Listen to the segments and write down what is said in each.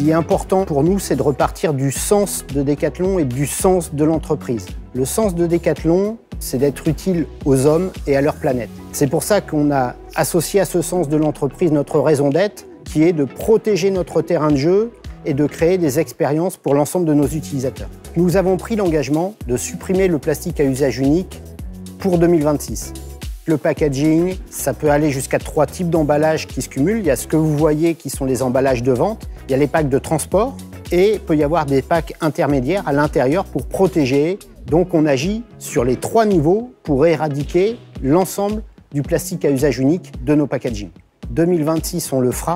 qui est important pour nous, c'est de repartir du sens de Decathlon et du sens de l'entreprise. Le sens de Decathlon, c'est d'être utile aux hommes et à leur planète. C'est pour ça qu'on a associé à ce sens de l'entreprise notre raison d'être, qui est de protéger notre terrain de jeu et de créer des expériences pour l'ensemble de nos utilisateurs. Nous avons pris l'engagement de supprimer le plastique à usage unique pour 2026. Le packaging, ça peut aller jusqu'à 3 types d'emballages qui se cumulent. Il y a ce que vous voyez qui sont les emballages de vente, il y a les packs de transport et il peut y avoir des packs intermédiaires à l'intérieur pour protéger. Donc on agit sur les 3 niveaux pour éradiquer l'ensemble du plastique à usage unique de nos packaging. 2026, on le fera.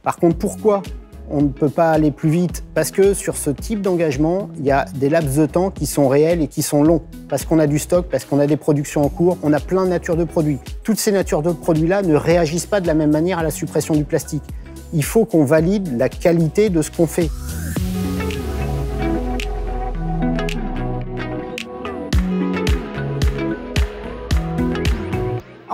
Par contre, pourquoi on ne peut pas aller plus vite? Parce que sur ce type d'engagement, il y a des laps de temps qui sont réels et qui sont longs. Parce qu'on a du stock, parce qu'on a des productions en cours, on a plein de natures de produits. Toutes ces natures de produits-là ne réagissent pas de la même manière à la suppression du plastique. Il faut qu'on valide la qualité de ce qu'on fait.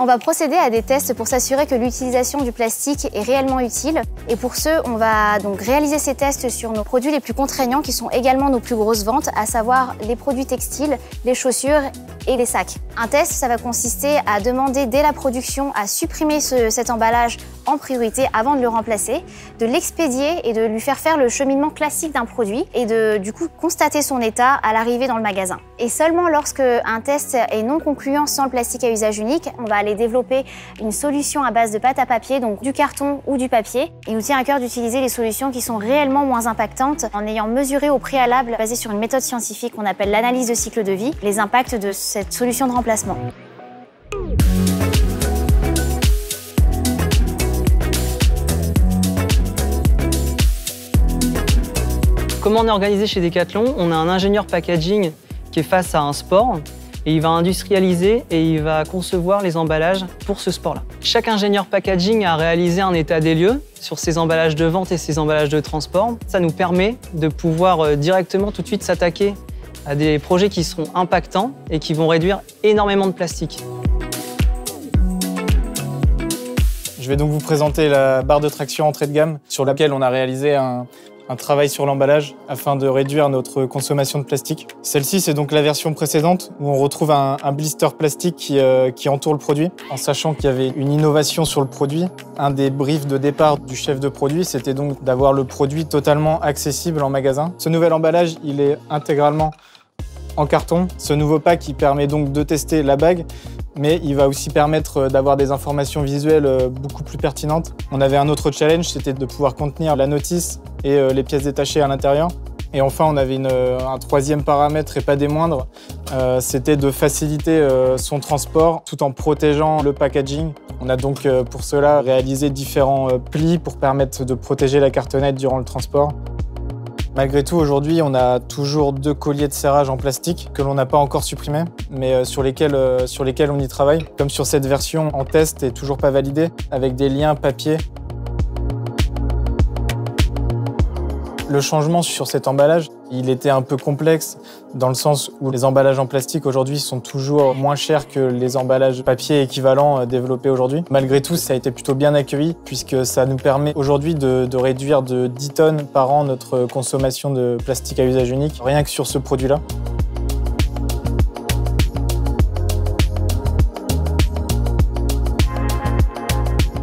On va procéder à des tests pour s'assurer que l'utilisation du plastique est réellement utile. Et pour ce, on va donc réaliser ces tests sur nos produits les plus contraignants qui sont également nos plus grosses ventes, à savoir les produits textiles, les chaussures et les sacs. Un test, ça va consister à demander dès la production à supprimer cet emballage en priorité avant de le remplacer, de l'expédier et de lui faire le cheminement classique d'un produit et de du coup constater son état à l'arrivée dans le magasin. Et seulement lorsque un test est non concluant sans le plastique à usage unique, on va aller développer une solution à base de pâte à papier, donc du carton ou du papier. Il nous tient à cœur d'utiliser les solutions qui sont réellement moins impactantes en ayant mesuré au préalable, basé sur une méthode scientifique qu'on appelle l'analyse de cycle de vie, les impacts de cette solution de remplacement. Comment on est organisé chez Decathlon? On a un ingénieur packaging qui est face à un sport et il va industrialiser et il va concevoir les emballages pour ce sport-là. Chaque ingénieur packaging a réalisé un état des lieux sur ses emballages de vente et ses emballages de transport. Ça nous permet de pouvoir directement tout de suite s'attaquer à des projets qui seront impactants et qui vont réduire énormément de plastique. Je vais donc vous présenter la barre de traction entrée de gamme sur laquelle on a réalisé un travail sur l'emballage afin de réduire notre consommation de plastique. Celle-ci, c'est donc la version précédente où on retrouve un blister plastique qui entoure le produit, en sachant qu'il y avait une innovation sur le produit. Un des briefs de départ du chef de produit, c'était donc d'avoir le produit totalement accessible en magasin. Ce nouvel emballage, il est intégralement en carton. Ce nouveau pack, il permet donc de tester la bague, mais il va aussi permettre d'avoir des informations visuelles beaucoup plus pertinentes. On avait un autre challenge, c'était de pouvoir contenir la notice et les pièces détachées à l'intérieur. Et enfin, on avait un troisième paramètre, et pas des moindres, c'était de faciliter son transport tout en protégeant le packaging. On a donc pour cela réalisé différents plis pour permettre de protéger la cartonnette durant le transport. Malgré tout, aujourd'hui, on a toujours 2 colliers de serrage en plastique que l'on n'a pas encore supprimés, mais sur lesquels on y travaille. Comme sur cette version en test et toujours pas validée, avec des liens papier. Le changement sur cet emballage, il était un peu complexe dans le sens où les emballages en plastique aujourd'hui sont toujours moins chers que les emballages papier équivalents développés aujourd'hui. Malgré tout, ça a été plutôt bien accueilli puisque ça nous permet aujourd'hui de réduire de 10 tonnes par an notre consommation de plastique à usage unique, rien que sur ce produit-là.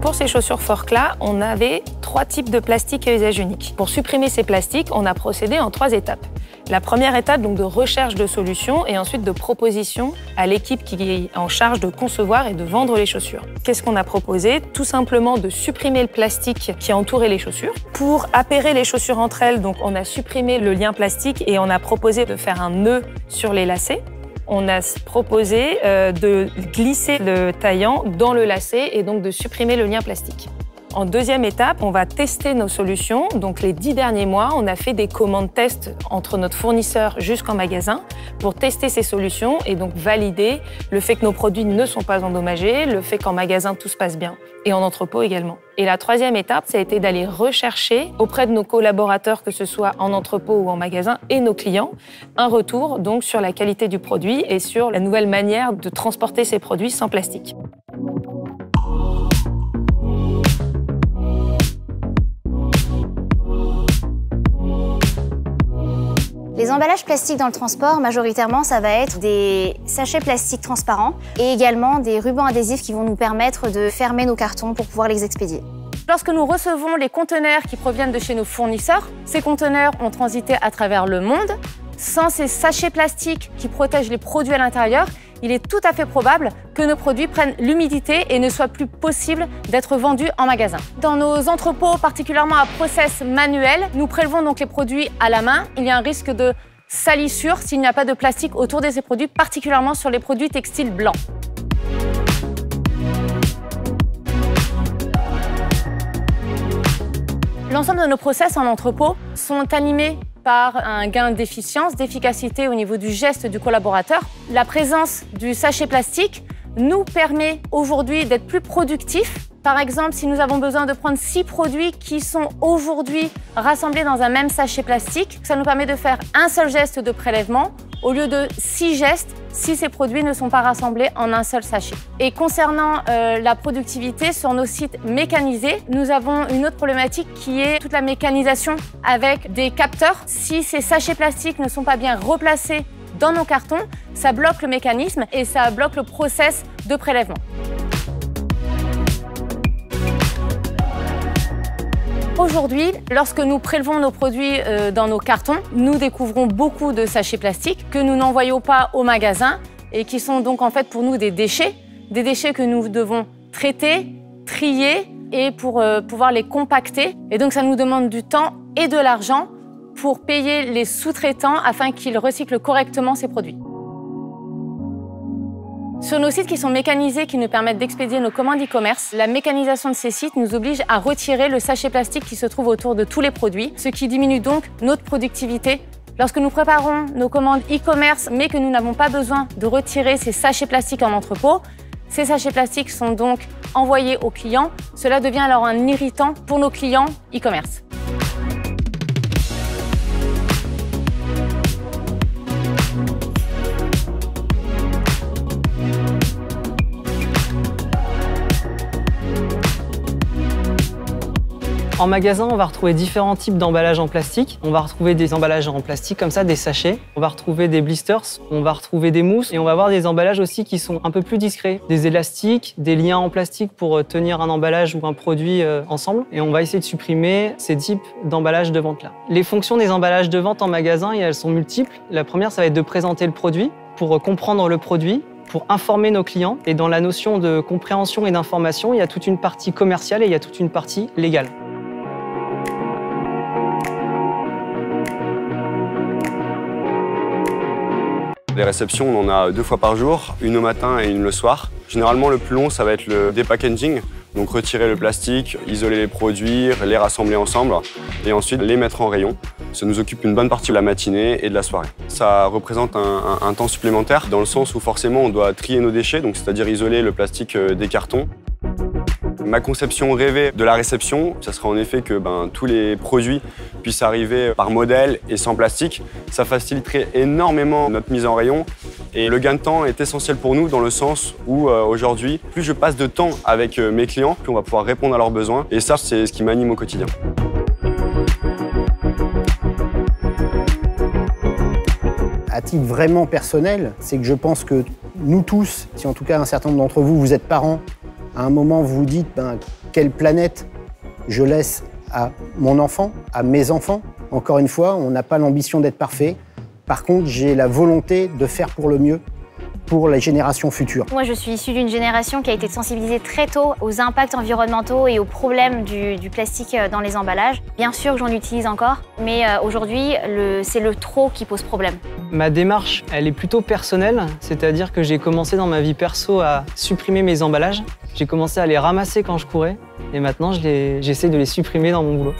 Pour ces chaussures Forclaz, on avait 3 types de plastique à usage unique. Pour supprimer ces plastiques, on a procédé en 3 étapes. La première étape, donc, de recherche de solutions et ensuite de proposition à l'équipe qui est en charge de concevoir et de vendre les chaussures. Qu'est-ce qu'on a proposé? Tout simplement de supprimer le plastique qui entourait les chaussures. Pour appairer les chaussures entre elles, donc, on a supprimé le lien plastique et on a proposé de faire un nœud sur les lacets. On a proposé de glisser le taillant dans le lacet et donc de supprimer le lien plastique. En deuxième étape, on va tester nos solutions. Donc les 10 derniers mois, on a fait des commandes test entre notre fournisseur jusqu'en magasin pour tester ces solutions et donc valider le fait que nos produits ne sont pas endommagés, le fait qu'en magasin tout se passe bien et en entrepôt également. Et la troisième étape, ça a été d'aller rechercher auprès de nos collaborateurs, que ce soit en entrepôt ou en magasin, et nos clients, un retour donc sur la qualité du produit et sur la nouvelle manière de transporter ces produits sans plastique. Les emballages plastiques dans le transport, majoritairement, ça va être des sachets plastiques transparents et également des rubans adhésifs qui vont nous permettre de fermer nos cartons pour pouvoir les expédier. Lorsque nous recevons les conteneurs qui proviennent de chez nos fournisseurs, ces conteneurs ont transité à travers le monde. Sans ces sachets plastiques qui protègent les produits à l'intérieur, il est tout à fait probable que nos produits prennent l'humidité et ne soit plus possible d'être vendus en magasin. Dans nos entrepôts, particulièrement à process manuel, nous prélevons donc les produits à la main. Il y a un risque de salissure s'il n'y a pas de plastique autour de ces produits, particulièrement sur les produits textiles blancs. L'ensemble de nos process en entrepôt sont animés par un gain d'efficience, d'efficacité au niveau du geste du collaborateur. La présence du sachet plastique nous permet aujourd'hui d'être plus productifs. Par exemple, si nous avons besoin de prendre 6 produits qui sont aujourd'hui rassemblés dans un même sachet plastique, ça nous permet de faire un seul geste de prélèvement au lieu de 6 gestes si ces produits ne sont pas rassemblés en un seul sachet. Et concernant la productivité sur nos sites mécanisés, nous avons une autre problématique qui est toute la mécanisation avec des capteurs. Si ces sachets plastiques ne sont pas bien replacés dans nos cartons, ça bloque le mécanisme et ça bloque le process de prélèvement. Aujourd'hui, lorsque nous prélevons nos produits dans nos cartons, nous découvrons beaucoup de sachets plastiques que nous n'envoyons pas au magasin et qui sont donc en fait pour nous des déchets que nous devons traiter, trier et pour pouvoir les compacter. Et donc ça nous demande du temps et de l'argent pour payer les sous-traitants afin qu'ils recyclent correctement ces produits. Sur nos sites qui sont mécanisés, qui nous permettent d'expédier nos commandes e-commerce, la mécanisation de ces sites nous oblige à retirer le sachet plastique qui se trouve autour de tous les produits, ce qui diminue donc notre productivité. Lorsque nous préparons nos commandes e-commerce, mais que nous n'avons pas besoin de retirer ces sachets plastiques en entrepôt, ces sachets plastiques sont donc envoyés aux clients. Cela devient alors un irritant pour nos clients e-commerce. En magasin, on va retrouver différents types d'emballages en plastique. On va retrouver des emballages en plastique comme ça, des sachets. On va retrouver des blisters, on va retrouver des mousses et on va avoir des emballages aussi qui sont un peu plus discrets. Des élastiques, des liens en plastique pour tenir un emballage ou un produit ensemble. Et on va essayer de supprimer ces types d'emballages de vente-là. Les fonctions des emballages de vente en magasin, elles sont multiples. La première, ça va être de présenter le produit pour comprendre le produit, pour informer nos clients. Et dans la notion de compréhension et d'information, il y a toute une partie commerciale et il y a toute une partie légale. Les réceptions, on en a 2 fois par jour, une au matin et une le soir. Généralement, le plus long, ça va être le dépackaging, donc retirer le plastique, isoler les produits, les rassembler ensemble et ensuite les mettre en rayon. Ça nous occupe une bonne partie de la matinée et de la soirée. Ça représente un temps supplémentaire dans le sens où forcément on doit trier nos déchets, donc c'est-à-dire isoler le plastique des cartons. Ma conception rêvée de la réception, ça serait en effet que tous les produits puissent arriver par modèle et sans plastique. Ça faciliterait énormément notre mise en rayon et le gain de temps est essentiel pour nous dans le sens où aujourd'hui, plus je passe de temps avec mes clients, plus on va pouvoir répondre à leurs besoins et ça, c'est ce qui m'anime au quotidien. À titre vraiment personnel, c'est que je pense que nous tous, si en tout cas un certain nombre d'entre vous, vous êtes parents, à un moment, vous vous dites quelle planète je laisse à mon enfant, à mes enfants. Encore une fois, on n'a pas l'ambition d'être parfait. Par contre, j'ai la volonté de faire pour le mieux pour les générations futures. Moi, je suis issue d'une génération qui a été sensibilisée très tôt aux impacts environnementaux et aux problèmes du plastique dans les emballages. Bien sûr que j'en utilise encore, mais aujourd'hui, c'est le trop qui pose problème. Ma démarche, elle est plutôt personnelle, c'est-à-dire que j'ai commencé dans ma vie perso à supprimer mes emballages. J'ai commencé à les ramasser quand je courais et maintenant, j'essaie de les supprimer dans mon boulot.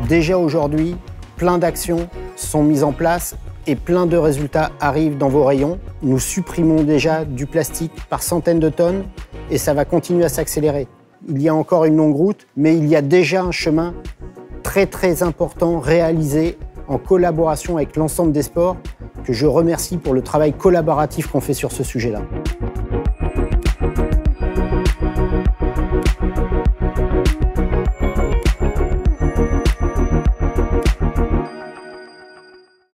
Déjà aujourd'hui, plein d'actions sont mises en place et plein de résultats arrivent dans vos rayons. Nous supprimons déjà du plastique par centaines de tonnes et ça va continuer à s'accélérer. Il y a encore une longue route, mais il y a déjà un chemin très important réalisé en collaboration avec l'ensemble des sports que je remercie pour le travail collaboratif qu'on fait sur ce sujet-là.